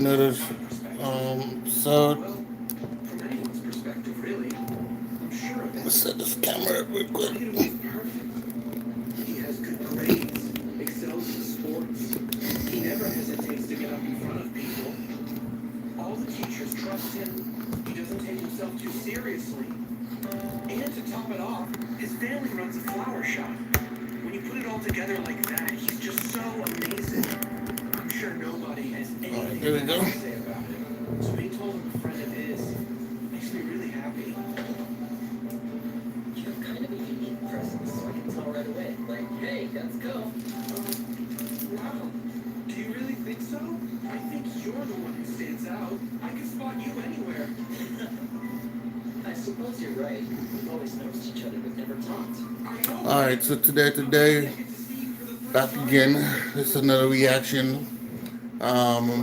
Another so let's set this camera up real quick. He has good grades, excels in sports. He never hesitates to get up in front of people. All the teachers trust him. He doesn't take himself too seriously. And to top it off, his family runs a flower shop. When you put it all together like that, he's just so amazing. I'm sure nobody has All right, anything there we bad go. to say about him. So being told him a friend of his makes me really happy. You have kind of a unique presence, so I can tell right away. Like, hey, let's go. Wow. Do you really think so? I think you're the one who stands out. I can spot you anywhere. I suppose you're right. We've always noticed each other, but never talked. I know, All right, right? so today, I get to see you for the back first again. time. It's another reaction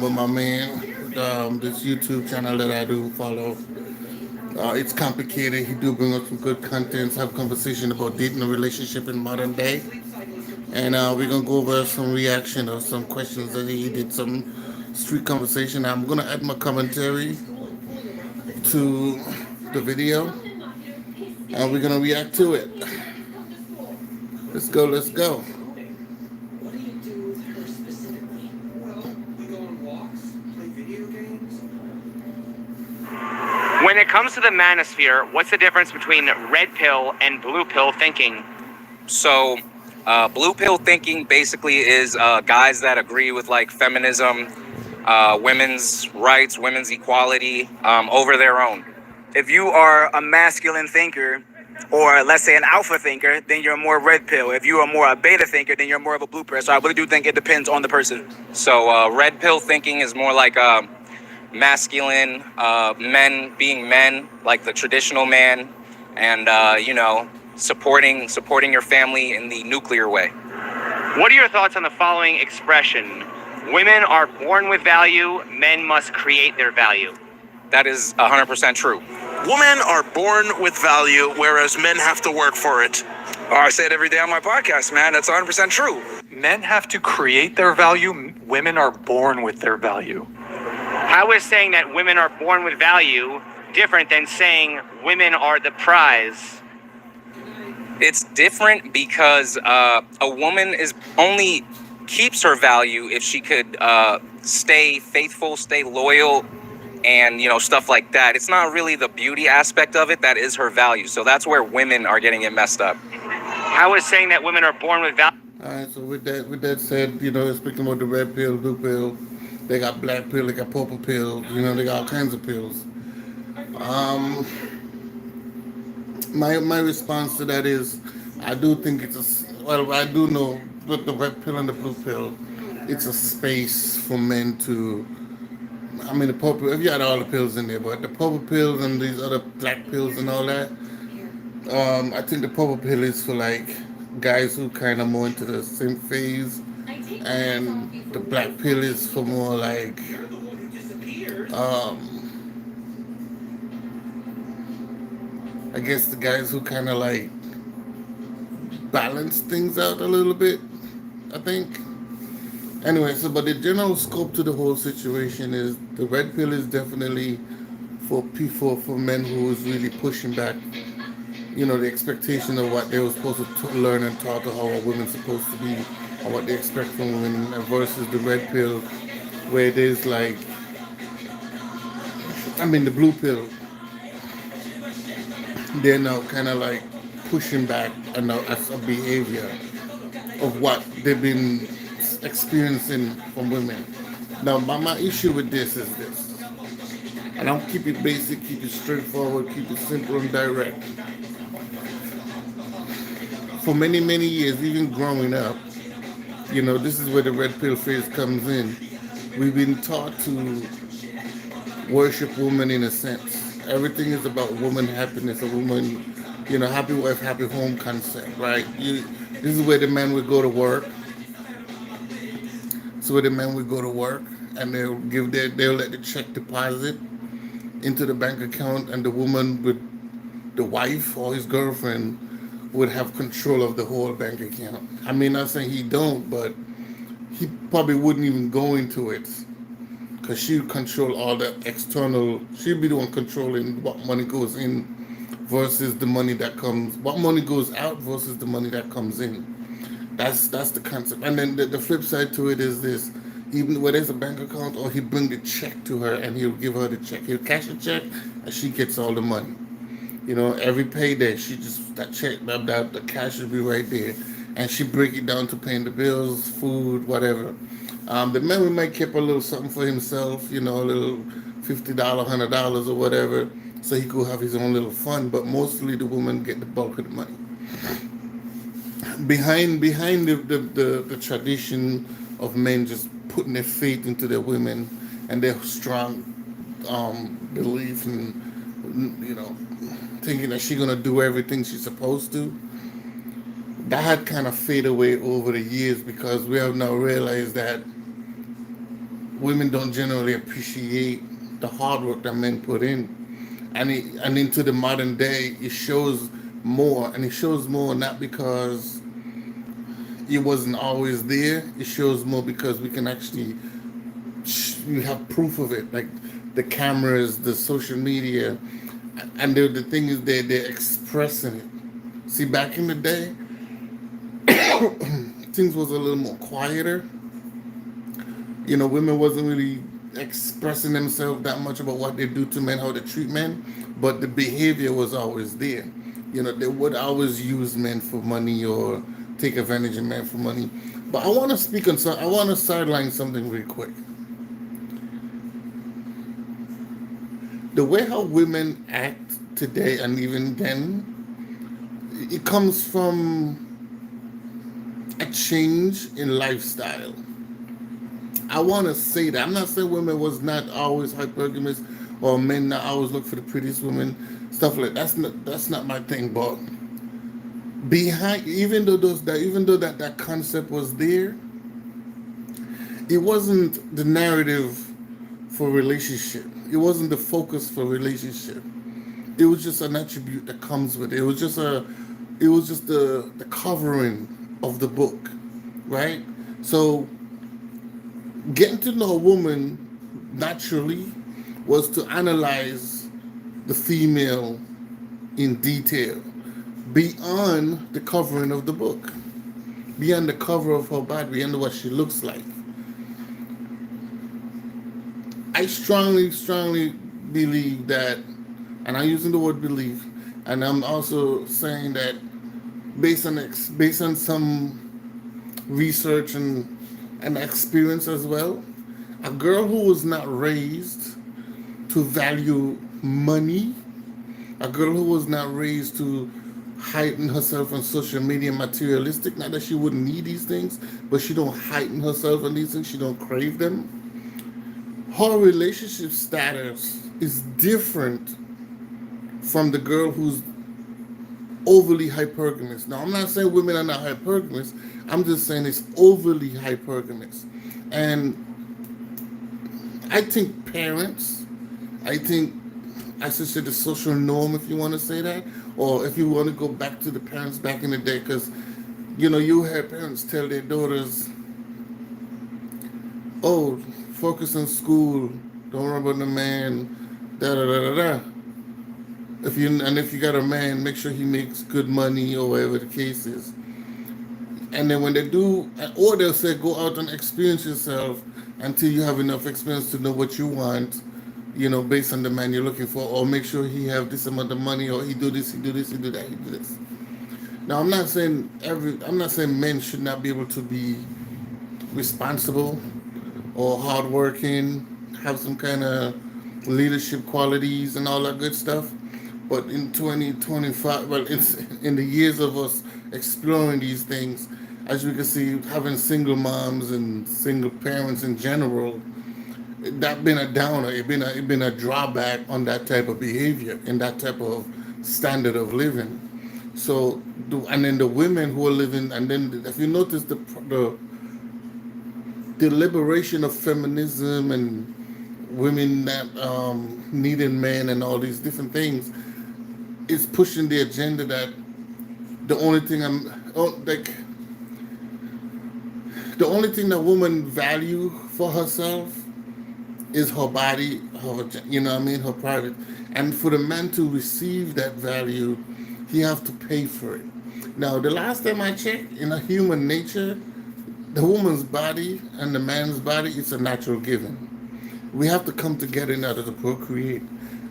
with my man. This YouTube channel that I do follow. It's complicated. He do bring up some good content, have conversation about dating and relationship in modern day. Sleep cycle is And completely we're off. gonna go over some reaction or some questions that he did, some street conversation. I'm gonna add my commentary to the video, and we're gonna react to it. Let's go. Let's go. What do you do with her specifically? Well, we go on walks, play video games. When it comes to the manosphere, what's the difference between red pill and blue pill thinking? So, blue pill thinking basically is guys that agree with like feminism, women's rights, women's equality over their own. If you are a masculine thinker, or let's say an alpha thinker, then you're more red pill. If you are more a beta thinker, then you're more of a blue pill. So I really do think it depends on the person. So, red pill thinking is more like masculine men being men, like the traditional man, and supporting your family in the nuclear way. What are your thoughts on the following expression? Women are born with value, men must create their value. That is 100% true. Women are born with value, whereas men have to work for it. Oh, I say it every day on my podcast, man. That's 100% true. Men have to create their value. Women are born with their value. How is saying that women are born with value different than saying women are the prize? It's different because a woman is only keeps her value if she could stay faithful, stay loyal, and stuff like that. It's not really the beauty aspect of it that is her value. So that's where women are getting it messed up. How is saying that women are born with value? All right. So with that said, speaking about the red pill, blue pill, they got black pill, they got purple pill. They got all kinds of pills. Um, my response to that is, I do think I do know with the red pill and the blue pill, it's a space for men to. I mean, the purple. If you had all the pills in there, but the purple pills and these other black pills and all that, I think the purple pill is for like guys who kind of more into the same phase, and the black pill is for more like um, I guess the guys who kind of like balance things out a little bit. I think. Anyway, so but the general scope to the whole situation is the red pill is definitely for people, for men who is really pushing back, the expectation of what they were supposed to learn and taught, or how a woman's supposed to be, or what they expect from women, versus the red pill, where it is like, I mean, the blue pill, they're now kind of like pushing back and as a behavior of what they've been experiencing from women. Now, my issue with this is this. I don't keep it basic, keep it straightforward, keep it simple and direct. For many, many years, even growing up, this is where the red pill phase comes in. We've been taught to worship women in a sense. Everything is about woman happiness, a woman, happy wife, happy home concept, right? This is where the man would go to work. So where the men would go to work and they'll let the check deposit into the bank account, and the woman with the wife or his girlfriend would have control of the whole bank account. I mean, not saying he don't, but he probably wouldn't even go into it because she control all the external. She'll be the one controlling what money goes in versus the money that comes. What money goes out versus the money that comes in. That's the concept. And then the flip side to it is this: even where there's a bank account, or he bring the check to her and he'll give her the check. He'll cash a check and she gets all the money. Every payday, she just that check that the cash will be right there, and she break it down to paying the bills, food, whatever. The man we might keep a little something for himself, a little $50, $100 or whatever, so he could have his own little fun. But mostly the woman get the bulk of the money. Behind the tradition of men just putting their faith into their women and their strong belief and thinking that she's gonna do everything she's supposed to, that had kind of faded away over the years because we have now realized that women don't generally appreciate the hard work that men put in, and into the modern day it shows more, and it shows more not because it wasn't always there. It shows more because we can actually we have proof of it, like the cameras, the social media, and the thing is they're expressing it. See, back in the day, things was a little more quieter. Women wasn't really expressing themselves that much about what they do to men, how they treat men, but the behavior was always there. They would always use men for money or take advantage of men for money. But I want to speak on some. I want to sideline something real quick. The way how women act today and even then, it comes from a change in lifestyle. I want to say that. I'm not saying women was not always hypergamous or men not always look for the prettiest women, stuff like that. That's not my thing. But behind, even though that concept was there, it wasn't the narrative for relationship. It wasn't the focus for relationship. It was just an attribute that comes with it. It was just the covering of the book, right? So getting to know a woman naturally was to analyze the female in detail beyond the covering of the book, beyond the cover of her body, beyond what she looks like. I strongly, strongly believe that, and I'm using the word belief, and I'm also saying that based on some research and experience as well, a girl who was not raised to value money, a girl who was not raised to heighten herself on social media materialistic, not that she wouldn't need these things, but she don't heighten herself on these things, she don't crave them. Her relationship status is different from the girl who's overly hypergamous. Now, I'm not saying women are not hypergamous. I'm just saying it's overly hypergamous. And I think parents, I should say the social norm, if you want to say that, or if you want to go back to the parents back in the day, because, you heard parents tell their daughters, oh, focus on school, don't worry about the man, da da da da da. If you got a man, make sure he makes good money or whatever the case is. And then when they do, or they'll say, go out and experience yourself until you have enough experience to know what you want, based on the man you're looking for, or make sure he have this amount of money, or he do this, he do this, he do that, he do this. Now, I'm not saying men should not be able to be responsible or hardworking, have some kind of leadership qualities and all that good stuff. But in 2025, well, it's in the years of us exploring these things, as we can see, having single moms and single parents in general, that been a downer. It been a drawback on that type of behavior and that type of standard of living. So, and then the women who are living, and then if you notice the liberation of feminism and women that needing men and all these different things is pushing the agenda that the only thing the only thing that women value for herself is her body, you know what I mean, her private. And for the man to receive that value, he have to pay for it. Now, the last time I checked, in a human nature, the woman's body and the man's body is a natural given. We have to come together in order to procreate.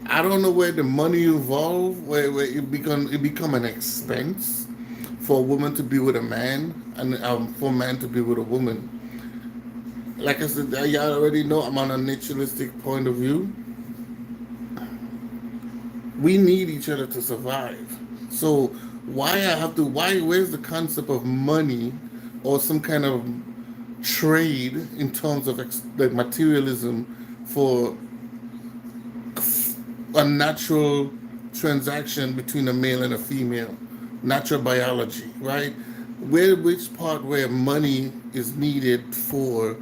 I don't know where the money involved, where it become an expense for a woman to be with a man and for a man to be with a woman. Like I said, y'all already know I'm on a naturalistic point of view. We need each other to survive. So where's the concept of money or some kind of trade in terms of like materialism for a natural transaction between a male and a female, natural biology, right? Which part where money is needed for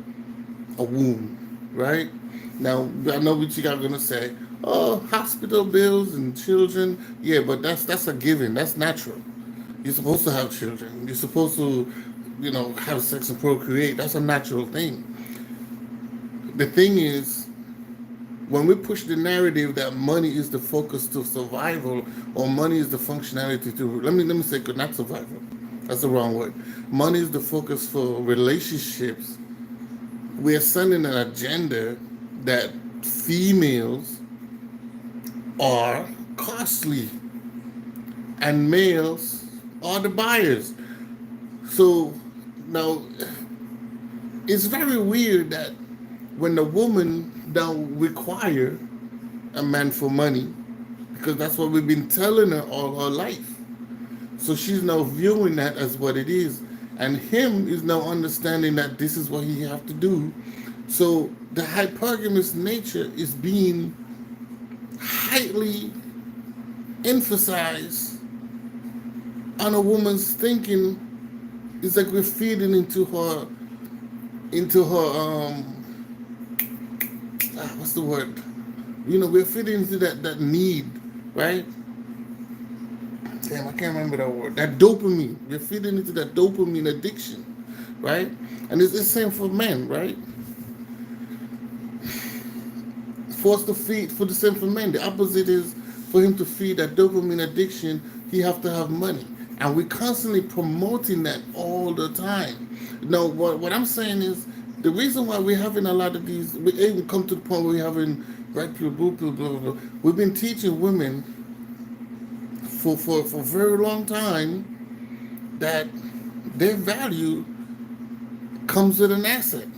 a womb, right? Now I know what you guys are gonna say. Oh, hospital bills and children. Yeah, but that's a given. That's natural. You're supposed to have children. You're supposed to, have sex and procreate. That's a natural thing. The thing is, when we push the narrative that money is the focus to survival, or money is the functionality to let me say good, not survival. That's the wrong word. Money is the focus for relationships. We're sending an agenda that females are costly and males are the buyers. So now it's very weird that when the woman now require a man for money, because that's what we've been telling her all her life. So she's now viewing that as what it is. And him is now understanding that this is what he have to do. So the hypergamous nature is being highly emphasized on a woman's thinking. It's like we're feeding into her what's the word? We're feeding into that need, right? Damn, I can't remember that word. That dopamine. We're feeding into that dopamine addiction, right? And it's the same for men, right? Forced to feed for the same for men. The opposite is for him to feed that dopamine addiction, he have to have money. And we're constantly promoting that all the time. Now, what I'm saying is the reason why we're having a lot of these, we even come to the point where we're having red pill, blue pill, blah, blah, blah. We've been teaching women for a very long time that their value comes with an asset.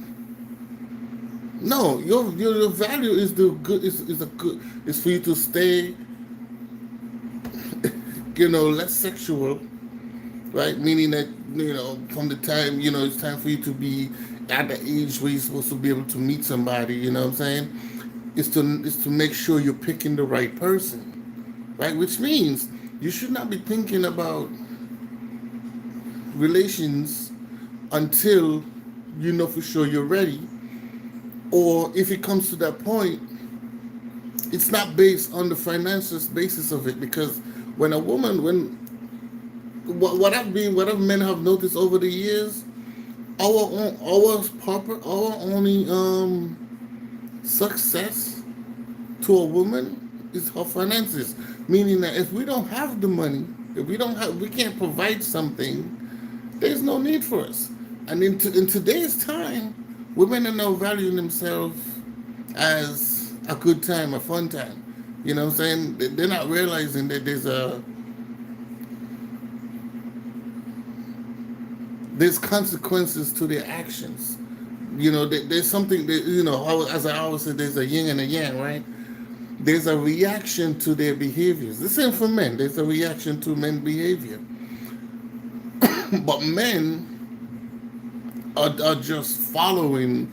No, your value is the good is a good is for you to stay less sexual, right? Meaning that from the time it's time for you to be at the age where you're supposed to be able to meet somebody. You know what I'm saying? Is to make sure you're picking the right person, right? Which means you should not be thinking about relations until you know for sure you're ready. Or if it comes to that point, it's not based on the financial basis of it. Because when a woman, what men have noticed over the years, our only success to a woman is her finances. Meaning that if we don't have the money, if we can't provide something, there's no need for us. And in today's time, women are now valuing themselves as a good time, a fun time. You know what I'm saying? They're not realizing that there's consequences to their actions. There's something that, as I always say, there's a yin and a yang, right? There's a reaction to their behaviors. The same for men. There's a reaction to men's behavior. But men are just following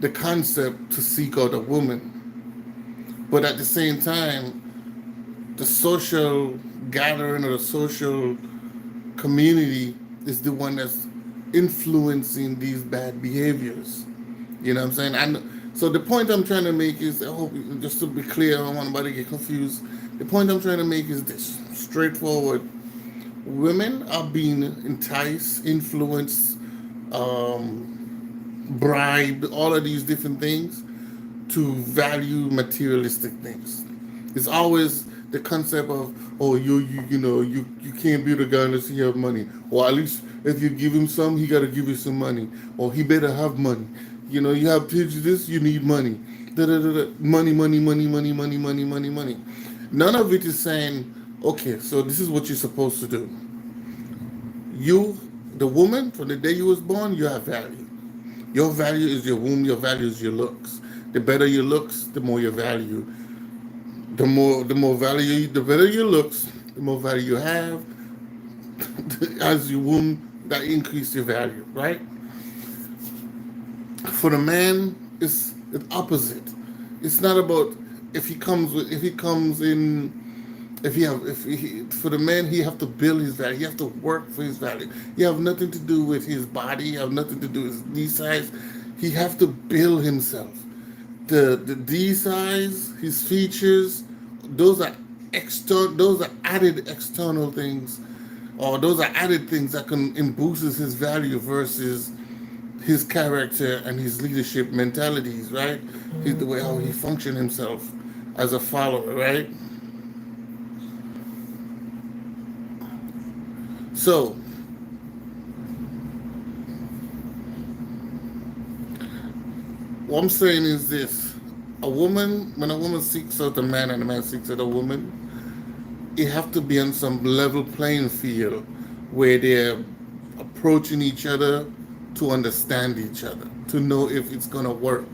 the concept to seek out a woman. But at the same time, the social gathering or the social community is the one that's influencing these bad behaviors. You know what I'm saying? So the point I'm trying to make is, I hope, just to be clear, I don't want anybody to get confused. The point I'm trying to make is this, straightforward. Women are being enticed, influenced, bribed, all of these different things to value materialistic things. It's always the concept of, oh, you can't build a guy unless you have money, or at least if you give him some, he got to give you some money, or he better have money. You have prejudice, you need money. Da, da, da, da. Money, money, money, money, money, money, money, money. None of it is saying, okay, so this is what you're supposed to do. You, the woman, from the day you was born, you have value. Your value is your womb. Your value is your looks. The better your looks, the more your value. The more value, the better your looks, the more value you have. As your womb, that increase your value, right? For the man, it's the opposite. It's not about if he comes in if he, for the man he have to build his value. He have to work for his value. He have nothing to do with his body. He have nothing to do with his knee size. He have to build himself. The D size, his features, those are those are added external things, or those are added things that can boost his value versus his character and his leadership mentalities, right? The way how he function himself as a follower, right? So what I'm saying is this: when a woman seeks out a man and a man seeks out a woman, it have to be on some level playing field where they're approaching each other to understand each other, to know if it's gonna work,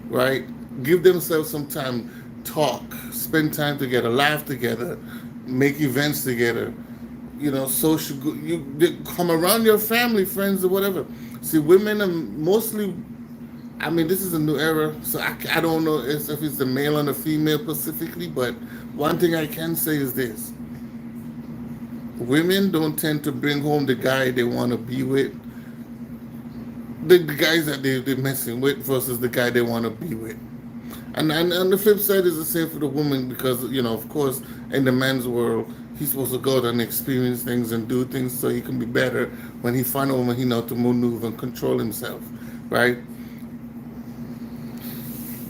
right? Give themselves some time, talk, spend time together, laugh together, make events together. Social. You come around your family, friends, or whatever. See, women are mostly. I mean, this is a new era, so I don't know if it's the male and the female specifically, but one thing I can say is this: women don't tend to bring home the guy they want to be with, the guys that they're messing with versus the guy they want to be with. And on the flip side is the same for the woman because, of course, in the man's world, he's supposed to go out and experience things and do things so he can be better when he find a woman he know to maneuver and control himself, right?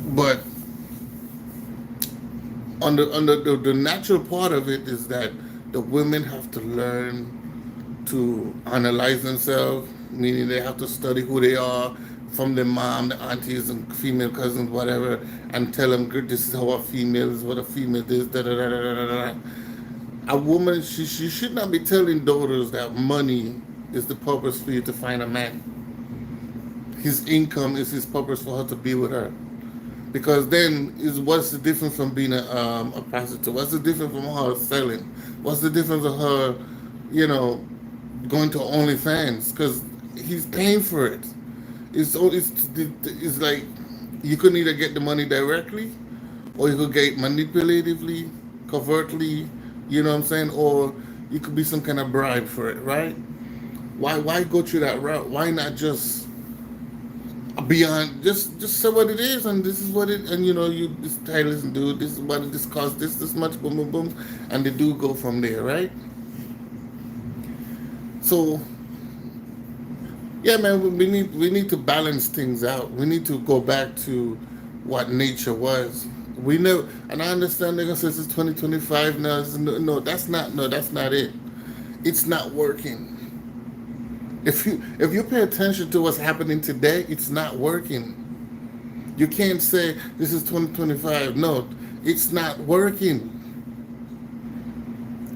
But the natural part of it is that the women have to learn to analyze themselves, meaning they have to study who they are from their mom, the aunties and female cousins, whatever, and tell them, "Good, this is how a female is, what a female is, da da da da da da." A woman, she should not be telling daughters that money is the purpose for you to find a man. His income is his purpose for her to be with her. Because then is what's the difference from being a prostitute? What's the difference from her selling? What's the difference of her, you know, going to OnlyFans? Because he's paying for it. It's like you could either get the money directly, or you could get manipulatively, covertly. You know what I'm saying? Or you could be some kind of bribe for it, right? Why go through that route? Why not just beyond just say what it is, and this is what it, and you this title is, dude, this is what it, this costs this much, boom boom boom, and they do go from there, right? So yeah, man, we need to balance things out. We need to go back to what nature was. We know, and I understand they're gonna say it's 2025 now. No, that's not it. It's not working. If you pay attention to what's happening today, it's not working. You can't say this is 2025. No, it's not working.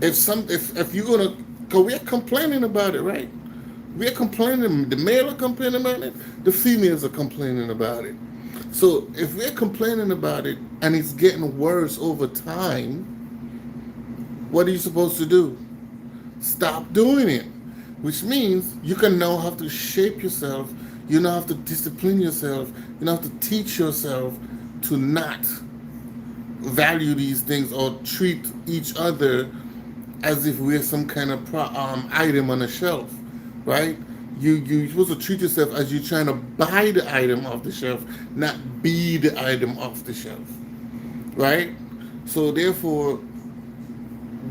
If you're gonna, cause we're complaining about it, right? We're complaining. The male are complaining about it. The females are complaining about it. So if we're complaining about it and it's getting worse over time, what are you supposed to do? Stop doing it. Which means you can now have to shape yourself. You now have to discipline yourself. You now have to teach yourself to not value these things or treat each other as if we're some kind of item on a shelf, right? You're supposed to treat yourself as you're trying to buy the item off the shelf, not be the item off the shelf, right? So therefore,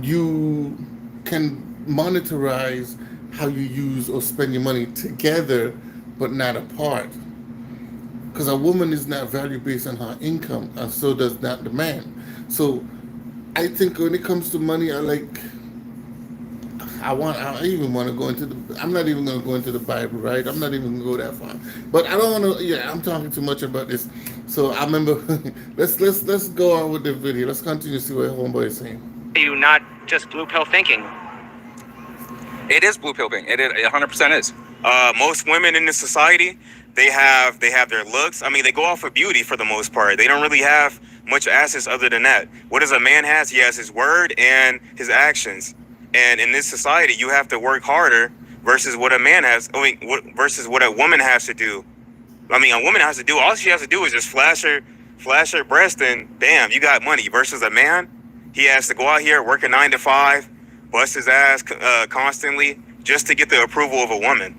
you can monetize how you use or spend your money together, but not apart. because a woman is not valued based on her income, and so does not the man. So I think when it comes to money, I even want to go into the, I'm not even going to go into the Bible, right? I'm not even going to go that far. But I don't want to, yeah, I'm talking too much about this. So I remember, let's go on with the video. Let's continue to see what Homeboy is saying. You not just blue pill thinking. It is blue pill ping. It 100% is. Most women in this society, they have their looks. I mean, they go off of beauty for the most part. They don't really have much assets other than that. What does a man has? He has his word and his actions. And in this society, you have to work harder versus what a man has. Versus what a woman has to do. I mean, a woman has to do, all she has to do is just flash her breast, and bam, you got money. Versus a man, he has to go out here, work a 9 to 5, bust his ass constantly just to get the approval of a woman.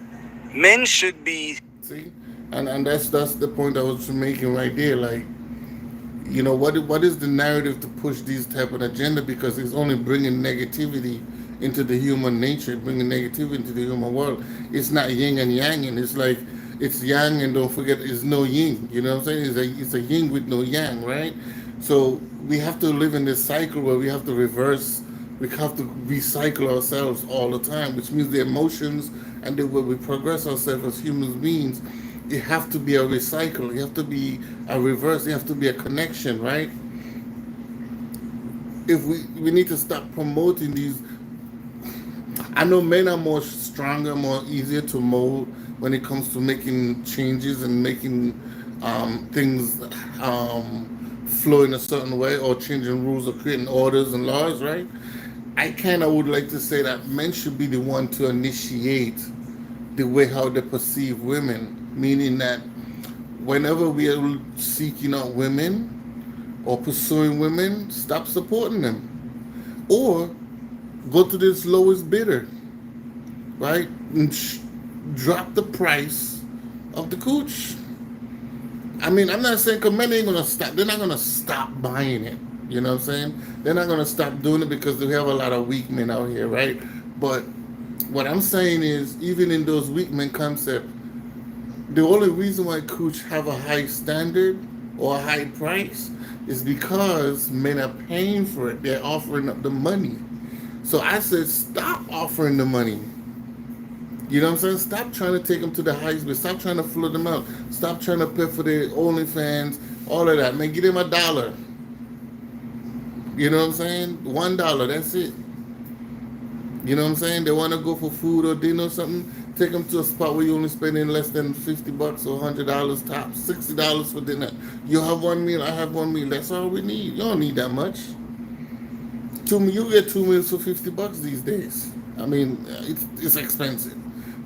Men should be. See, and that's the point I was making right there. Like, you know, what is the narrative to push these type of agenda? Because it's only bringing negativity into the human nature, bringing negativity into the human world. It's not yin and yang, and it's like it's yang, and don't forget it's no yin. You know what I'm saying? It's a yin with no yang, right? So we have to live in this cycle where we have to reverse. We have to recycle ourselves all the time, which means the emotions and the way we progress ourselves as human beings, it have to be a recycle. It have to be a reverse. It have to be a connection, right? If we need to stop promoting these. I know men are more stronger, more easier to mold when it comes to making changes and making things flow in a certain way, or changing rules or creating orders and laws, right? I kind of would like to say that men should be the one to initiate the way how they perceive women, meaning that whenever we are seeking out women or pursuing women, stop supporting them, or go to this lowest bidder, right? And drop the price of the cooch. I mean, I'm not saying, because men ain't gonna stop. They're not gonna stop buying it. You know what I'm saying? They're not gonna stop doing it because we have a lot of weak men out here, right? But what I'm saying is, even in those weak men concept, the only reason why cooch have a high standard or a high price is because men are paying for it. They're offering up the money. So I said, stop offering the money. You know what I'm saying? Stop trying to take them to the highest bid. Stop trying to flood them out. Stop trying to pay for their OnlyFans, all of that. Man, give them $1. You know what I'm saying? $1, that's it. You know what I'm saying? They want to go for food or dinner or something, take them to a spot where you only spending less than $50 or $100 tops, $60 for dinner. You have one meal, I have one meal. That's all we need. You don't need that much. You get 2 meals for $50 these days. I mean, it's expensive.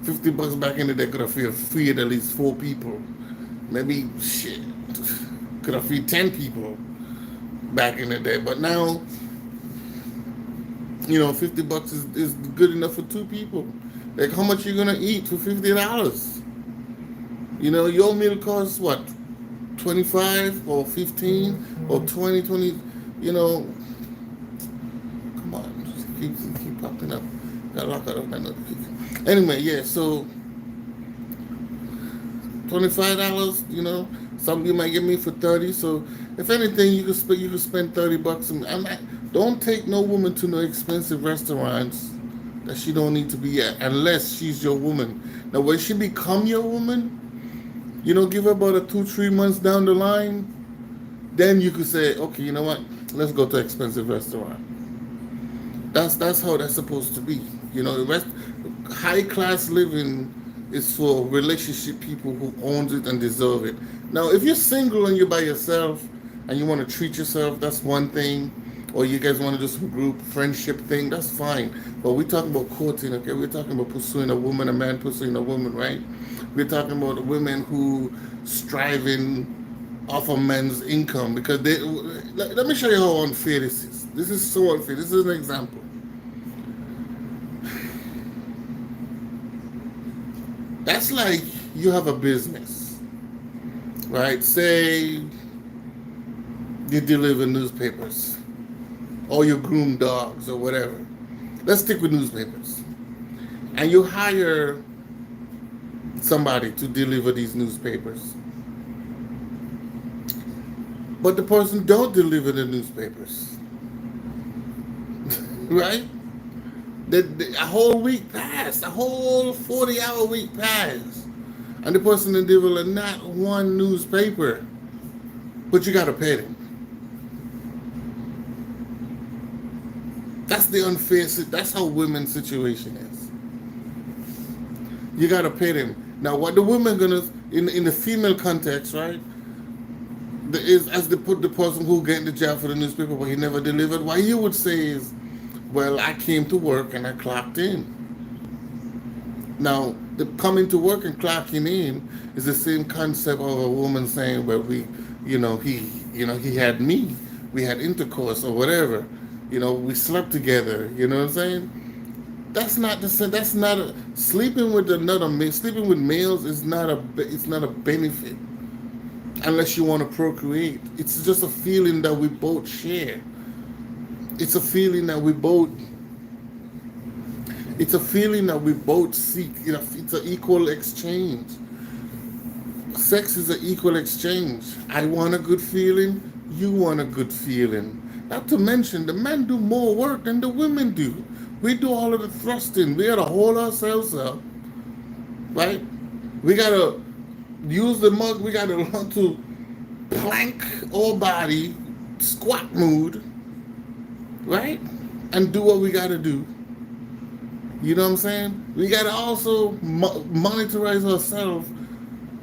$50 back in the day could have feed at least 4 people. Maybe shit, could have feed 10 people back in the day. But now, you know, $50 is good enough for 2 people. Like, how much you gonna eat for $50? You know, your meal costs what, 25 or 15 or 20? You know, come on, just keep popping up. Gotta lock out of my notification. Anyway, yeah, so $25, you know, some you might get me for 30. So if anything, you could spend $30. Don't take no woman to no expensive restaurants that she don't need to be at, unless she's your woman. Now, when she become your woman, you know, give her about 2-3 months down the line, then you could say, okay, you know what? Let's go to an expensive restaurant. That's how that's supposed to be. You know, high class living is for relationship people who owns it and deserve it. Now, if you're single and you're by yourself and you want to treat yourself, that's one thing. Or you guys want to do some group friendship thing, that's fine. But we're talking about courting, okay? We're talking about pursuing a woman, a man pursuing a woman, right? We're talking about women who striving off a man's income, because let me show you how unfair this is. This is so unfair. This is an example. That's like you have a business, right? Say you deliver newspapers, or you groom dogs, or whatever. Let's stick with newspapers. And you hire somebody to deliver these newspapers. but the person don't deliver the newspapers, right? A whole week passed, a whole 40-hour week passed, and the person didn't deliver not one newspaper, but you got to pay them. That's the unfair. That's how women's situation is. You got to pay them. Now, what the women gonna in the female context, right? Is as they put the person who get the job for the newspaper, but he never delivered. What he would say is, "Well, I came to work and I clocked in." Now, the coming to work and clocking in is the same concept of a woman saying, "Well, he had me, we had intercourse or whatever, we slept together." You know what I'm saying? That's not the same. That's not sleeping with another male. Sleeping with males is not it's not a benefit unless you want to procreate. It's just a feeling that we both share. It's a feeling that we both. It's a feeling that we both seek. It's an equal exchange. Sex is an equal exchange. I want a good feeling. You want a good feeling. Not to mention, the men do more work than the women do. We do all of the thrusting. We gotta hold ourselves up, right? We gotta use the mug. We gotta learn to plank our body, squat mood, right? And do what we gotta do. You know what I'm saying? We gotta also monitorize ourselves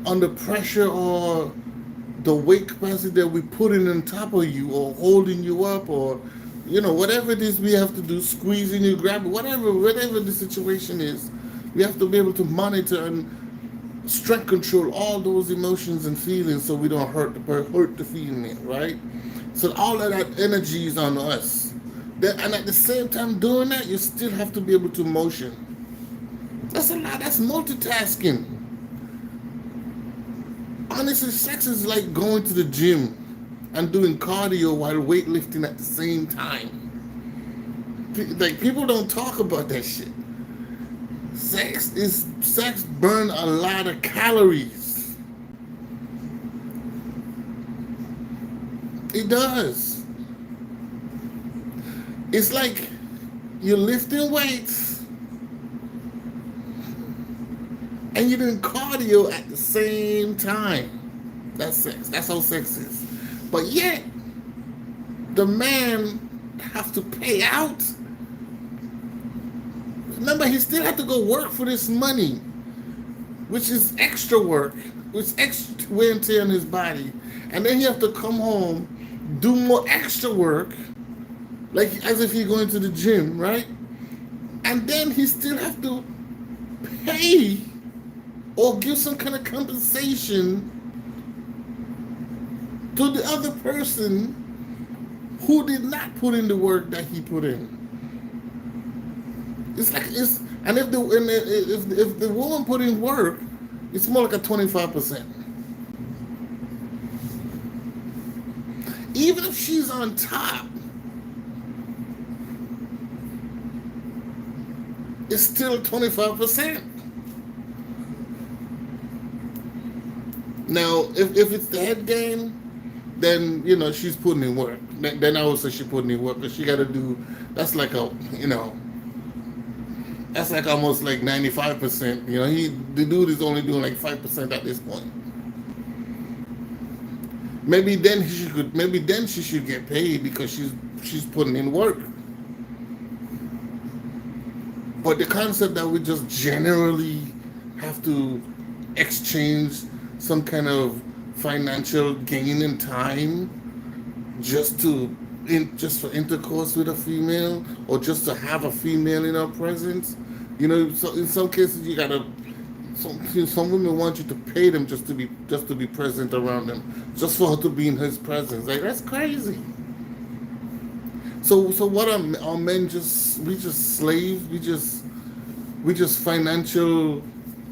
under pressure or the weight capacity that we putting on top of you or holding you up or whatever it is we have to do, squeezing you, grabbing, whatever the situation is, we have to be able to monitor and strength control all those emotions and feelings so we don't hurt the feeling, right? So all of that energy is on us. And at the same time doing that, you still have to be able to motion. That's a lot. That's multitasking. Honestly, sex is like going to the gym and doing cardio while weightlifting at the same time. Like, people don't talk about that shit. Sex burn a lot of calories. It does. It's like you're lifting weights and you're doing cardio at the same time. That's sex. That's how sex is. But yet, the man have to pay out. Remember, he still had to go work for this money, which is extra work, which is extra wear and tear on his body. And then he have to come home, do more extra work, like as if he's going to the gym, right? And then he still have to pay or give some kind of compensation to the other person who did not put in the work that he put in. If the woman put in work, it's more like a 25%. Even if she's on top, it's still 25%. Now, if it's the head game, then she's putting in work. Then I would say she's putting in work, but she got to do. That's like that's like almost like 95%. The dude is only doing like 5% at this point. Maybe then she should get paid because she's putting in work. But the concept that we just generally have to exchange some kind of financial gain in time just for intercourse with a female or just to have a female in our presence, so in some cases you gotta. Some women want you to pay them just to be present around them, just for her to be in his presence. Like, that's crazy. So what are men? We just slaves? We just financial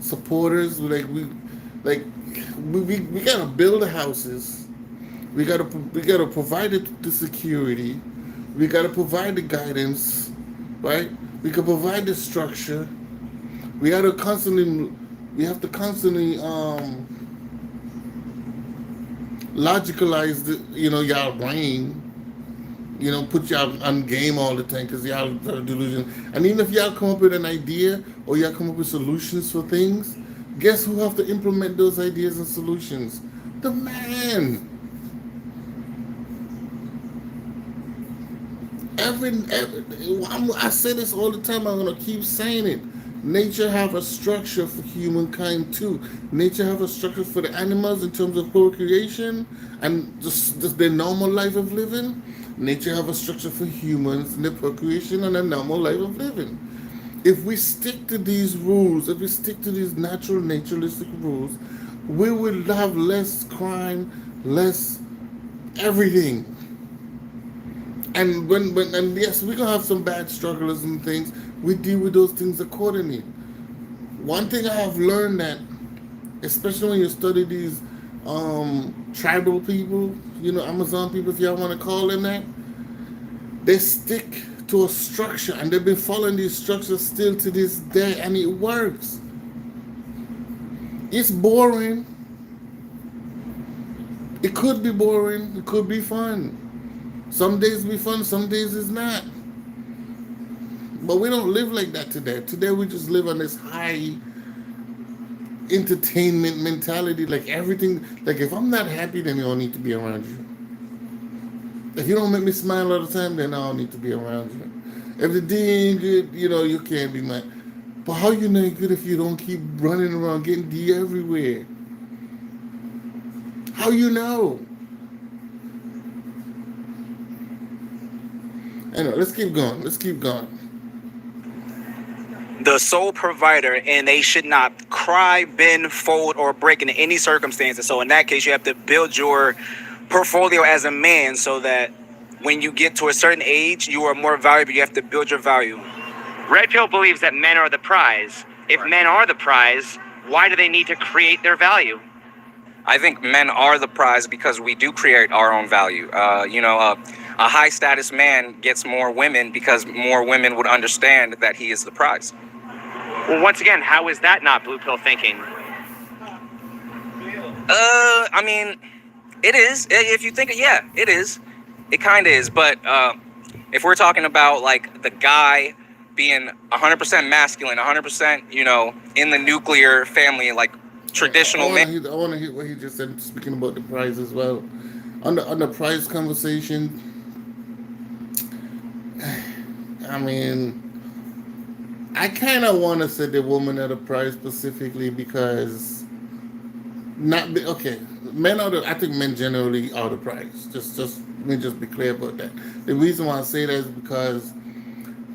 supporters? We gotta build the houses. We gotta provide the security. We gotta provide the guidance, right? We can provide the structure. We have to constantly logicalize y'all brain, put y'all on game all the time because y'all are delusion. And even if y'all come up with an idea or y'all come up with solutions for things, guess who have to implement those ideas and solutions? The man. I say this all the time. I'm gonna keep saying it. Nature have a structure for humankind too. Nature have a structure for the animals in terms of procreation and just their normal life of living. Nature have a structure for humans in their procreation and their normal life of living. If we stick to these rules, if we stick to these natural, naturalistic rules, we will have less crime, less everything. And and yes, we're gonna have some bad strugglers and things. We deal with those things accordingly. One thing I have learned that, especially when you study these tribal people, Amazon people, if y'all want to call them that, they stick to a structure and they've been following these structures still to this day, and it works. It's boring. It could be boring. It could be fun. Some days be fun, some days it's not. But we don't live like that today. Today we just live on this high entertainment mentality. Like everything, like if I'm not happy, then I don't need to be around you. If you don't make me smile all the time, then I don't need to be around you. If the day ain't good, you can't be mine. But how you know it's good if you don't keep running around getting D everywhere? How you know? Anyway, let's keep going. Let's keep going. The sole provider, and they should not cry, bend, fold, or break in any circumstances. So in that case, you have to build your portfolio as a man so that when you get to a certain age, you are more valuable. You have to build your value. Red Pill believes that men are the prize. If men are the prize, why do they need to create their value? I think men are the prize because we do create our own value. A high status man gets more women because more women would understand that he is the prize. Well, once again, how is that not blue pill thinking? I mean, it is. If you think, yeah, it is. It kind of is. But if we're talking about like the guy being 100% masculine, 100%, in the nuclear family, like traditional man. I want to hear what he just said, speaking about the prize as well. On the prize conversation, I mean, I kind of want to say the woman at the prize specifically because men are I think men generally are the prize. Just let me just be clear about that. The reason why I say that is because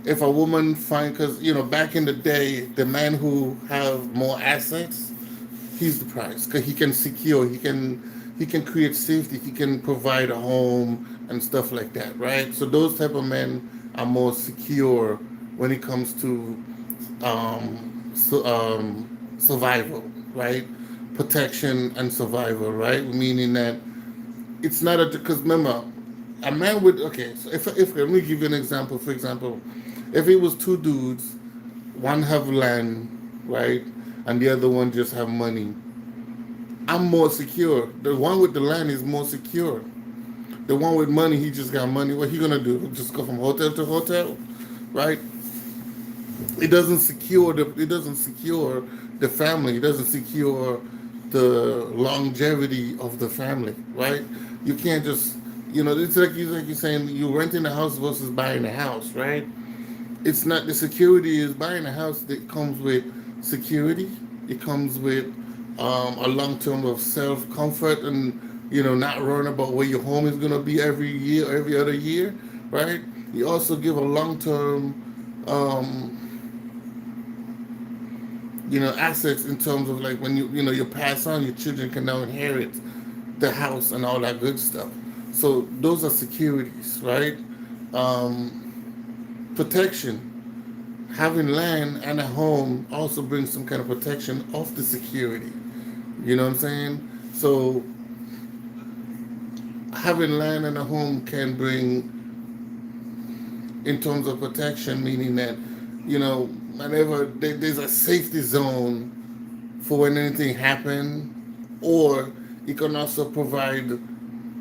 if a woman because back in the day, the man who have more assets, he's the prize because he can secure, he can create safety, he can provide a home and stuff like that, right? So those type of men are more secure when it comes to survival, right? Protection and survival, right? Meaning that it's not because remember, a man would so if let me give you an example. For example, if it was two dudes, one have land, right, and the other one just have money, I'm more secure. The one with the land is more secure. The one with money, he just got money. What he gonna do? Just go from hotel to hotel, right? It doesn't secure the family. It doesn't secure the longevity of the family, right? You can't just it's like you're saying you renting a house versus buying a house, right? It's not the security is buying a house that comes with security. It comes with a long term of self comfort and not worrying about where your home is gonna be every year or every other year, right? You also give a long term assets in terms of like when you pass on, your children can now inherit the house and all that good stuff. So those are securities, right? Protection. Having land and a home also brings some kind of protection of the security. You know what I'm saying? So having land and a home can bring, in terms of protection, meaning that, whenever there's a safety zone for when anything happen, or It can also provide,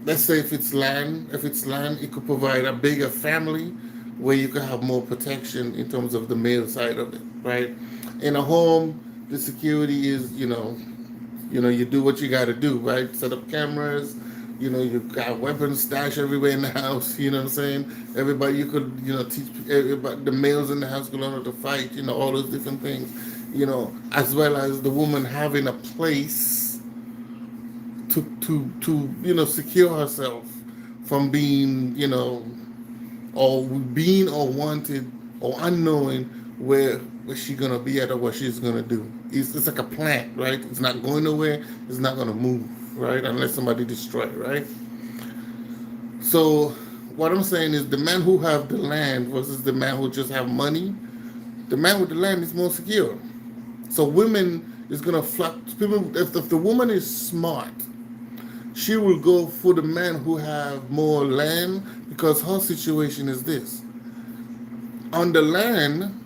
let's say if it's land, it could provide a bigger family where you can have more protection in terms of the male side of it, right? In a home, the security is, you do what you got to do, right? Set up cameras. You've got weapons stashed everywhere in the house. You know what I'm saying? Everybody, you could, teach everybody, the males in the house could learn how to fight. All those different things. As well as the woman having a place to secure herself from being, or being or wanted or unknowing where she gonna be at or what she's gonna do. It's like a plant, right? It's not going nowhere. It's not gonna move, right? Unless somebody destroy it, right? So what I'm saying is the man who have the land versus the man who just have money. The man with the land is more secure. So women is gonna flock. People, if the woman is smart, she will go for the man who have more land because her situation is this: on the land,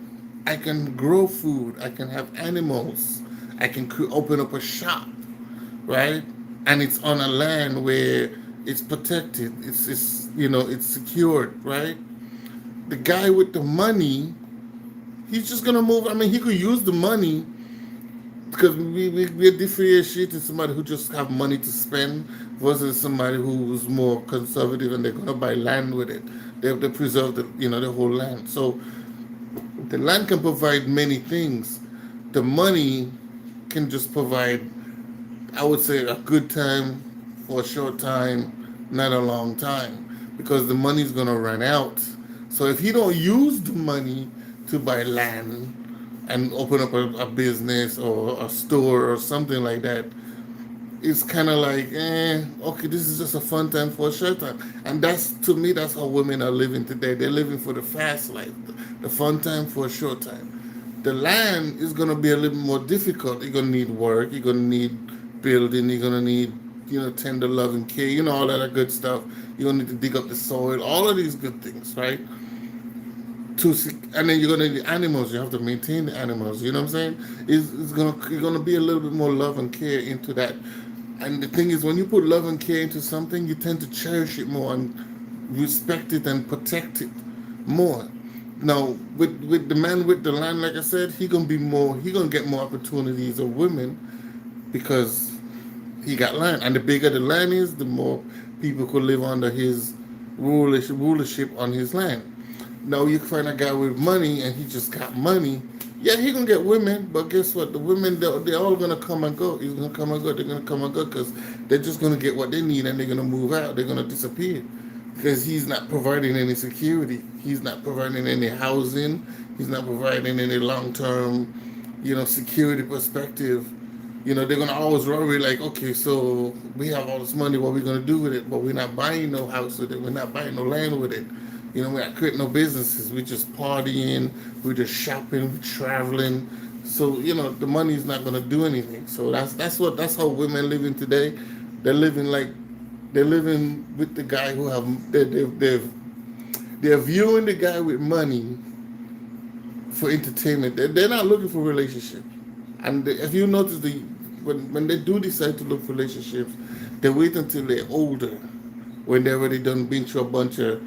I can grow food, I can have animals, I can open up a shop, right? And it's on a land where it's protected, it's secured, right? The guy with the money, he's just gonna move. I mean, he could use the money because we're differentiating somebody who just have money to spend versus somebody who's more conservative and they're gonna buy land with it. They preserve the whole land. So the land can provide many things. The money can just provide, I would say, a good time for a short time, not a long time, because the money's gonna run out. So if you don't use the money to buy land and open up a business or a store or something like that, it's kind of like, okay, this is just a fun time for a short time. And that's, to me, that's how women are living today. They're living for the fast life, the fun time for a short time. The land is going to be a little more difficult. You're going to need work. You're going to need building. You're going to need, tender love and care, all that good stuff. You're going to need to dig up the soil, all of these good things, right? And then you're gonna need the animals. You have to maintain the animals. You know what I'm saying? You're gonna be a little bit more love and care into that. And the thing is, when you put love and care into something, you tend to cherish it more and respect it and protect it more. Now, with the man with the land, like I said, he gonna get more opportunities of women because he got land. And the bigger the land is, the more people could live under his rulership on his land. Now you can find a guy with money and he just got money. Yeah, he gonna get women, but guess what? The women, they're all gonna come and go. He's gonna come and go. They're gonna come and go because they're just gonna get what they need and they're gonna move out. They're gonna disappear because he's not providing any security. He's not providing any housing. He's not providing any long-term, security perspective. They're gonna always worry like, okay, so we have all this money. What are we gonna do with it? But we're not buying no house with it. We're not buying no land with it. We're not creating no businesses. We just partying, we just shopping, we traveling. So the money's not gonna do anything. So that's how women living today. They're living like they're living with the guy who have they're viewing the guy with money for entertainment. They're not looking for relationships. And if you notice when they do decide to look for relationships, they wait until they're older, when they've already done been through a bunch of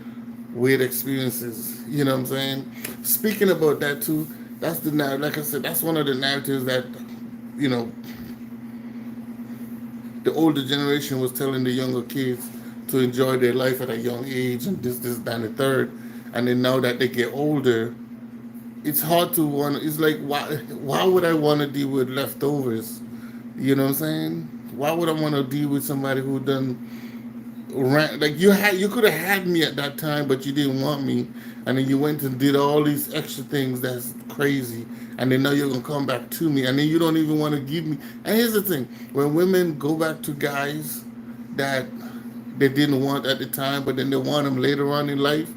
weird experiences. You know what I'm saying? Speaking about that too, that's the narrative. Like I said, that's one of the narratives that you know the older generation was telling the younger kids to enjoy their life at a young age and this, that, and the third. And then now that they get older, it's hard to want. It's like why would I want to deal with leftovers? You know what I'm saying? Why would I want to deal with somebody who done like you could have had me at that time, but you didn't want me, and then you went and did all these extra things that's crazy, and then now you're gonna come back to me, and then you don't even want to give me. And here's the thing: when women go back to guys that they didn't want at the time, but then they want them later on in life,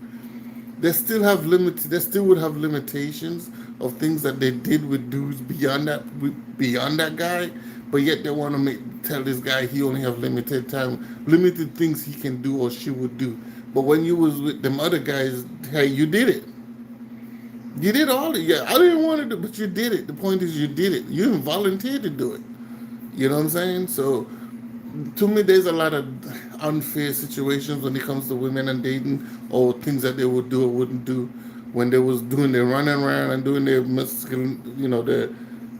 they still would have limitations of things that they did with dudes beyond that guy, but yet they want to tell this guy he only have limited time, limited things he can do or she would do. But when you was with them other guys, hey, you did it. You did all it. Yeah, I didn't want to do, but you did it. The point is, you did it. You didn't volunteer to do it. You know what I'm saying? So To me, there's a lot of unfair situations when it comes to women and dating, or things that they would do or wouldn't do when they was doing their running around and doing their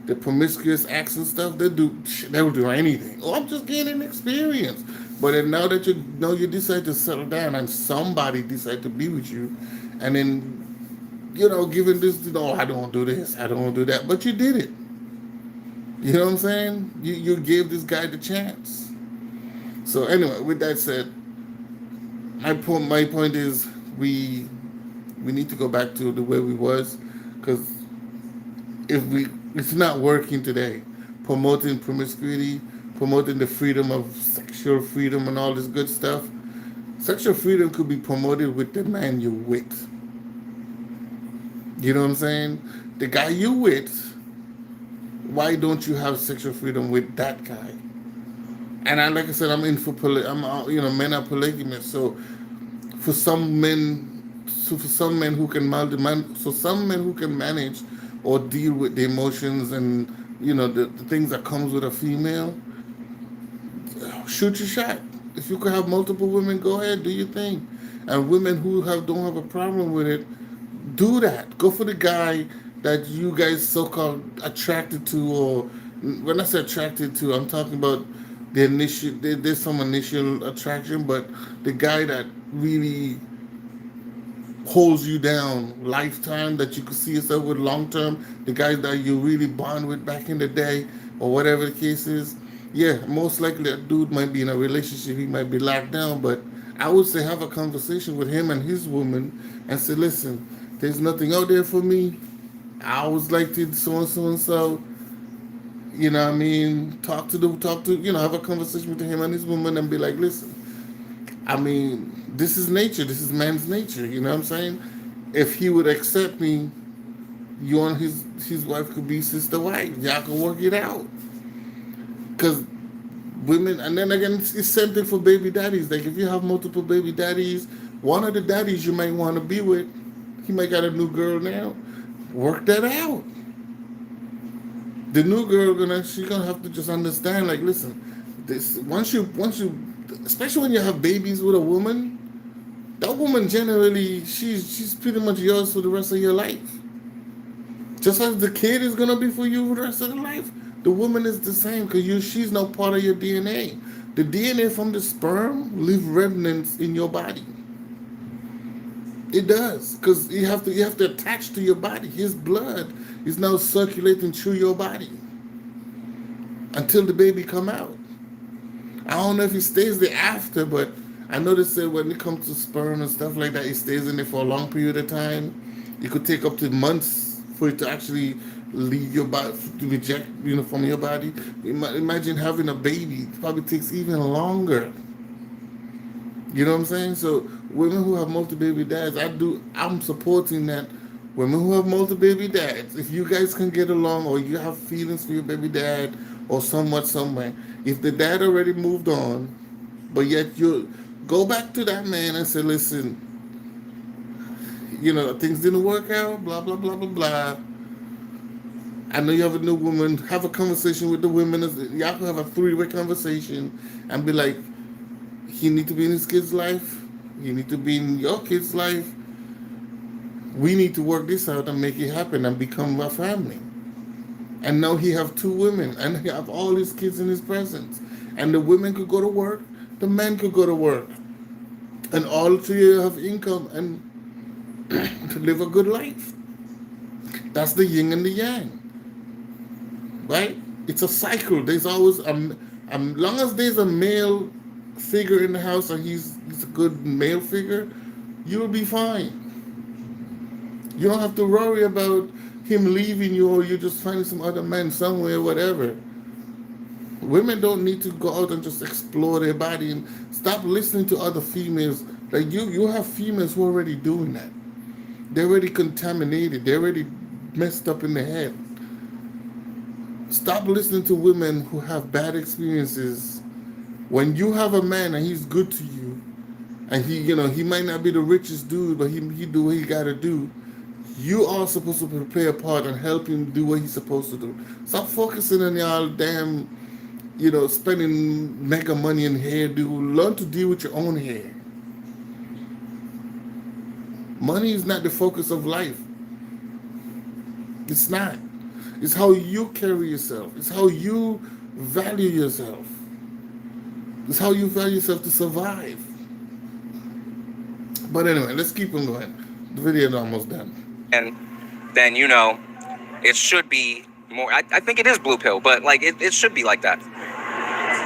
the promiscuous acts and stuff. They would do anything. Oh, I'm just gaining experience. But then now that you know, you decide to settle down and somebody decide to be with you, and then giving this, I don't do this, I don't do that, but you did it. You know what I'm saying? You gave this guy the chance. So anyway, with that said, my point is we need to go back to the way we was, because it's not working today. Promoting promiscuity, promoting the freedom of sexual freedom and all this good stuff. Sexual freedom could be promoted with the man you're with. You know what I'm saying? The guy you with, why don't you have sexual freedom with that guy? And like I said, I'm in for men are polygamous. So for some men, for some men who can some men who can manage or deal with the emotions and the things that comes with a female, shoot your shot. If you could have multiple women, go ahead, do your thing. And women who don't have a problem with it, do that. Go for the guy that you guys so-called attracted to, or when I say attracted to, I'm talking about there's some initial attraction, but the guy that really holds you down lifetime, that you could see yourself with long term, the guys that you really bond with back in the day, or whatever the case is. Yeah, most likely that dude might be in a relationship, he might be locked down, but I would say have a conversation with him and his woman and say, listen, there's nothing out there for me. I always liked it, so and so and so. You know what I mean? Have a conversation with him and his woman and be like, listen, I mean, this is nature. This is man's nature. You know what I'm saying? If he would accept me, you and his wife could be sister wife. Y'all can work it out. Because women, and then again, it's the same thing for baby daddies. Like if you have multiple baby daddies, one of the daddies you might want to be with, he might got a new girl now. Work that out. The new girl she's gonna have to just understand, like, listen, this once you especially when you have babies with a woman, that woman generally she's pretty much yours for the rest of your life. Just as the kid is gonna be for you for the rest of the life, the woman is the same, because she's no part of your DNA. The DNA from the sperm leave remnants in your body. It does, because you have to attach to your body. His blood is now circulating through your body until the baby come out. I don't know if it stays there after, but I know they say when it comes to sperm and stuff like that, it stays in there for a long period of time. It could take up to months for it to actually leave your body, to reject, from your body. Imagine having a baby. It probably takes even longer. You know what I'm saying? So women who have multi-baby dads, I'm supporting that. Women who have multi-baby dads, if you guys can get along, or you have feelings for your baby dad, or somewhat, somewhere, if the dad already moved on, but yet you go back to that man and say, listen, things didn't work out, blah, blah, blah, blah, blah. I know you have a new woman. Have a conversation with the women. Y'all can have a three-way conversation and be like, he need to be in his kid's life. He need to be in your kid's life. We need to work this out and make it happen and become a family. And now he have two women and he have all his kids in his presence. And the women could go to work, the men could go to work. And all three have income and to live a good life. That's the yin and the yang. Right? It's a cycle. There's always long as there's a male figure in the house and he's a good male figure, you'll be fine. You don't have to worry about him leaving you, or you just finding some other man somewhere, whatever. Women don't need to go out and just explore their body and stop listening to other females. Like you have females who are already doing that. They're already contaminated. They're already messed up in the head. Stop listening to women who have bad experiences. When you have a man and he's good to you, and he might not be the richest dude, but he do what he gotta do. You are supposed to play a part and help him do what he's supposed to do. Stop focusing on y'all damn spending mega money in hairdo. Learn to deal with your own hair. Money is not the focus of life. It's not. It's how you carry yourself. It's how you value yourself. It's how you value yourself to survive. But anyway, let's keep on going. The video is almost done. And then it should be more. I think it is blue pill, but like it should be like that.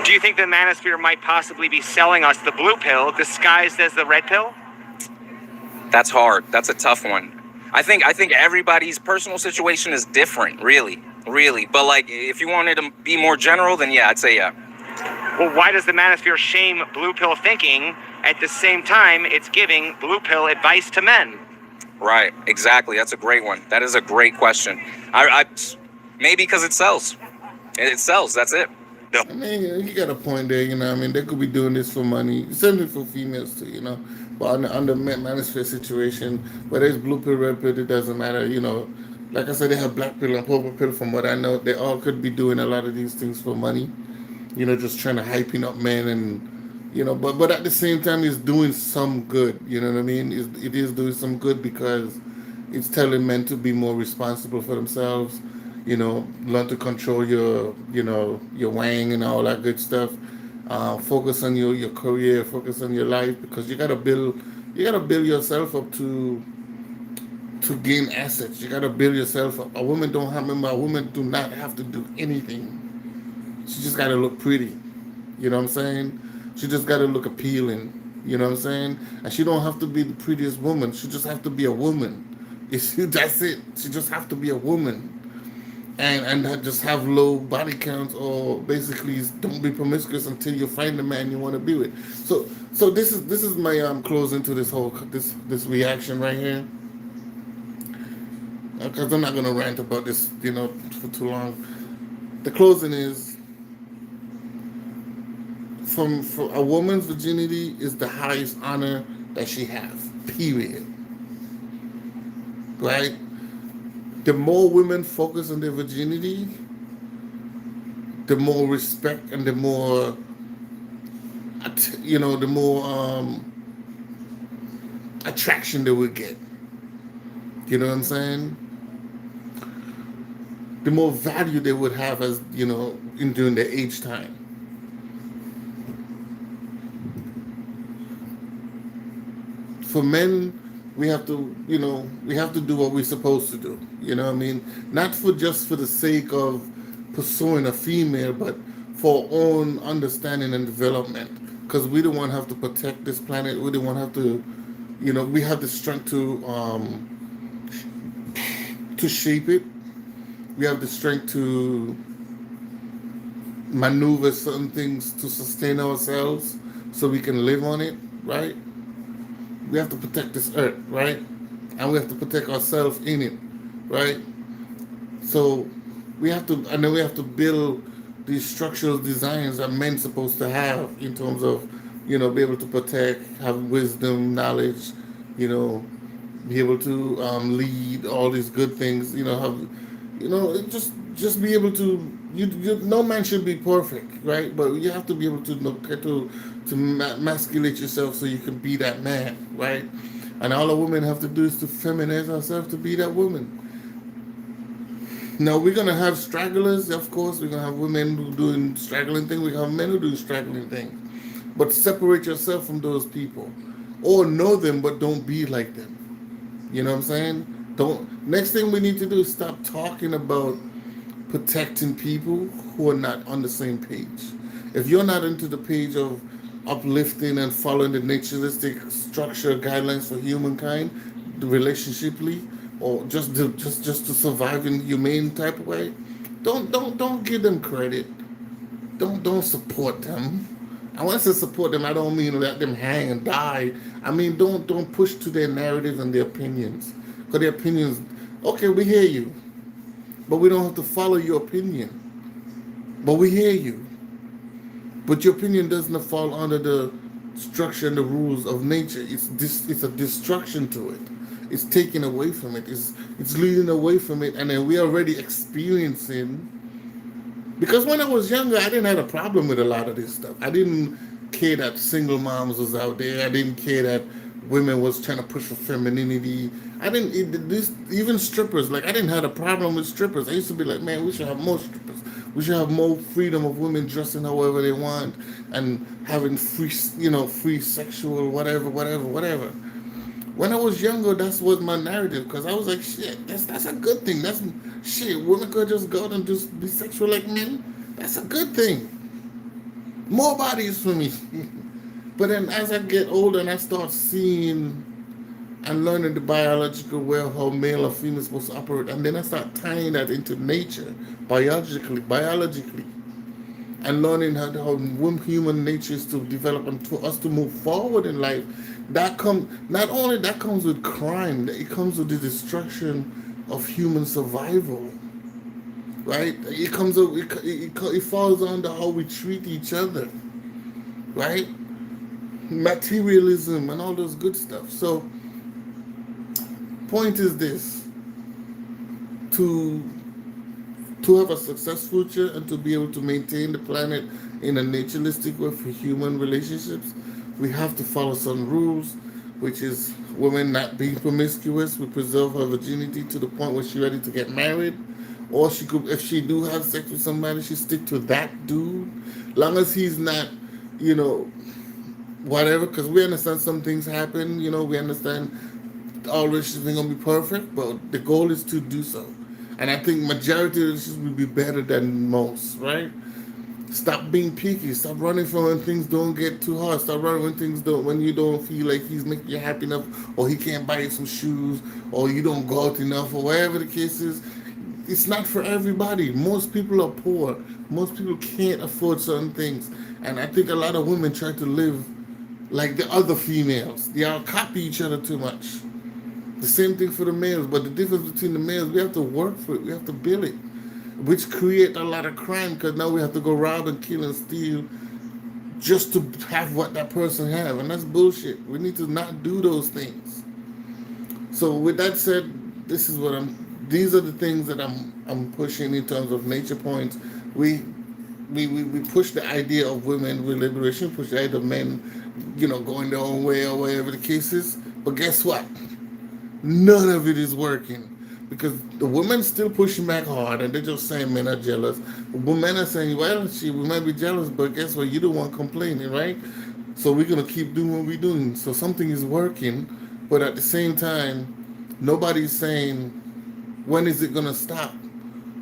Do you think the manosphere might possibly be selling us the blue pill disguised as the red pill? That's hard. That's a tough one. I think everybody's personal situation is different, really. But like, if you wanted to be more general, then yeah, I'd say yeah. Well, why does the manosphere shame blue pill thinking at the same time it's giving blue pill advice to men? Right. Exactly. That's a great one. That is a great question. I maybe because it sells. It sells. That's it. I mean, you got a point there, they could be doing this for money. Same thing for females too, But on the manosphere situation, whether it's blue pill, red pill, it doesn't matter, Like I said, they have black pill and purple pill. From what I know, they all could be doing a lot of these things for money, just trying to hyping up men but at the same time, it's doing some good. You know what I mean? It is doing some good because it's telling men to be more responsible for themselves. Learn to control your wang and all that good stuff. Focus on your career, focus on your life because you gotta build yourself up to gain assets. You gotta build yourself up. A woman a woman do not have to do anything. She just gotta look pretty. You know what I'm saying? She just gotta look appealing. You know what I'm saying? And she don't have to be the prettiest woman. She just have to be a woman. That's it. She just have to be a woman. And just have low body counts, or basically don't be promiscuous until you find the man you want to be with. So this is my closing to this whole this reaction right here, because I'm not gonna rant about this for too long. The closing is for a woman's virginity is the highest honor that she has. Period. Right. The more women focus on their virginity, the more respect and the more, the more attraction they will get. You know what I'm saying? The more value they would have as, in during their age time. For men, we have to do what we're supposed to do. You know what I mean? Not just for the sake of pursuing a female, but for our own understanding and development. Because we don't want to have to protect this planet. We don't want to have to, we have the strength to shape it. We have the strength to maneuver certain things to sustain ourselves so we can live on it, right? We have to protect this earth, right? And we have to protect ourselves in it, right? So we have to, and then we have to build these structural designs that men's supposed to have in terms of, be able to protect, have wisdom, knowledge, be able to lead, all these good things, just be able to. No man should be perfect, right? But you have to be able to masculate yourself so you can be that man, right? And all a woman have to do is to feminize herself to be that woman. Now we're gonna have stragglers, of course. We're gonna have women who doing straggling things. We're gonna have men who do straggling things. But separate yourself from those people, or know them but don't be like them. You know what I'm saying? Next thing we need to do is stop talking about protecting people who are not on the same page. If you're not into the page of uplifting and following the naturalistic structure guidelines for humankind, relationshiply, or just to survive in humane type of way, don't give them credit. Don't support them. And when I say support them, I don't mean let them hang and die. I mean don't push to their narratives and their opinions. Because their opinions, okay, we hear you. But we don't have to follow your opinion. But we hear you. But your opinion doesn't fall under the structure and the rules of nature. It's a destruction to it. It's taking away from it. It's leading away from it. And then we're already experiencing Because when I was younger, I didn't have a problem with a lot of this stuff. I didn't care that single moms was out there. I didn't care that women was trying to push for femininity. I didn't this even strippers. Like I didn't have a problem with strippers. I used to be like, man, we should have more strippers. We should have more freedom of women dressing however they want and having free, free sexual whatever. When I was younger, that's was my narrative because I was like, shit, that's a good thing. That's shit. Women could just go out and just be sexual like men. That's a good thing. More bodies for me. But then as I get older and I start seeing and learning the biological way of how male or female is supposed to operate, and then I start tying that into nature, biologically, and learning how human nature is to develop and for us to move forward in life. That comes not only that comes with crime, it comes with the destruction of human survival. Right? It falls under how we treat each other. Right? Materialism and all those good stuff. So point is this: to have a successful future and to be able to maintain the planet in a naturalistic way for human relationships, we have to follow some rules, which is women not being promiscuous. We preserve her virginity to the point where she's ready to get married. Or she could, if she do have sex with somebody, she stick to that dude, long as he's not, you know, whatever. Because we understand some things happen. We understand all relationships ain't gonna be perfect, but the goal is to do so. And I think majority of relationships will be better than most, right? Stop being picky. Stop running from when things don't get too hard. Stop running when you don't feel like he's making you happy enough, or he can't buy you some shoes, or you don't go out enough, or whatever the case is. It's not for everybody. Most people are poor. Most people can't afford certain things. And I think a lot of women try to live like the other females. They all copy each other too much. The same thing for the males, but the difference between the males, we have to work for it. We have to build it, which create a lot of crime because now we have to go rob and kill and steal just to have what that person have, and that's bullshit. We need to not do those things. So with that said, these are the things that I'm pushing in terms of nature points. We push the idea of women with liberation, push the idea of men, going their own way or whatever the case is. But guess what? None of it is working because the women still pushing back hard and they're just saying men are jealous. The men are saying, well, we might be jealous, but guess what? You don't want complaining, right? So we're gonna keep doing what we're doing. So something is working, but at the same time, nobody's saying when is it gonna stop?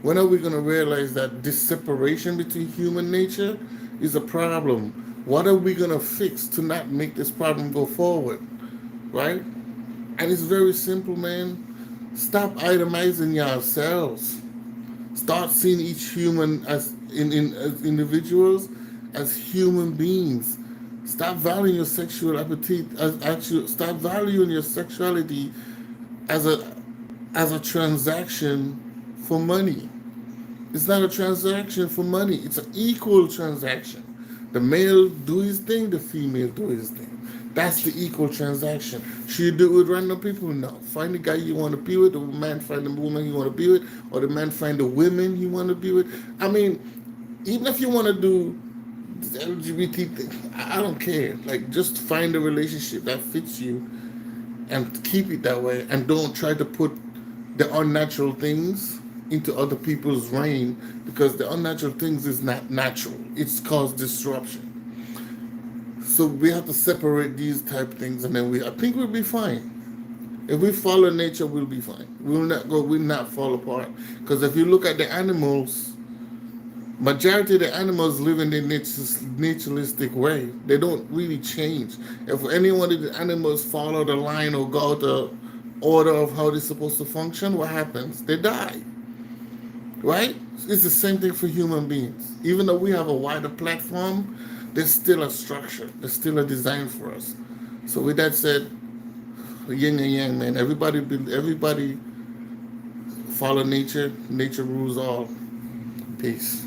When are we gonna realize that this separation between human nature is a problem? What are we gonna fix to not make this problem go forward, right? And it's very simple, man. Stop itemizing yourselves. Start seeing each human as individuals, as human beings. Stop valuing your sexual appetite stop valuing your sexuality as a transaction for money. It's not a transaction for money. It's an equal transaction. The male do his thing, the female do his thing. That's the equal transaction. Should you do it with random people? No. Find the guy you want to be with, the man find the woman you want to be with, or the man find the women you want to be with. I mean, even if you want to do the LGBT thing, I don't care. Like, just find a relationship that fits you and keep it that way, and don't try to put the unnatural things into other people's reign, because the unnatural things is not natural. It's caused disruption. So we have to separate these type of things, and then I think we'll be fine. If we follow nature, we'll be fine. We'll not fall apart. Because if you look at the animals, majority of the animals live in their naturalistic way. They don't really change. If any one of the animals follow the line or go out the order of how they're supposed to function, what happens? They die. Right? It's the same thing for human beings. Even though we have a wider platform, there's still a structure. There's still a design for us. So with that said, yin and yang, man. Everybody follow nature. Nature rules all. Peace.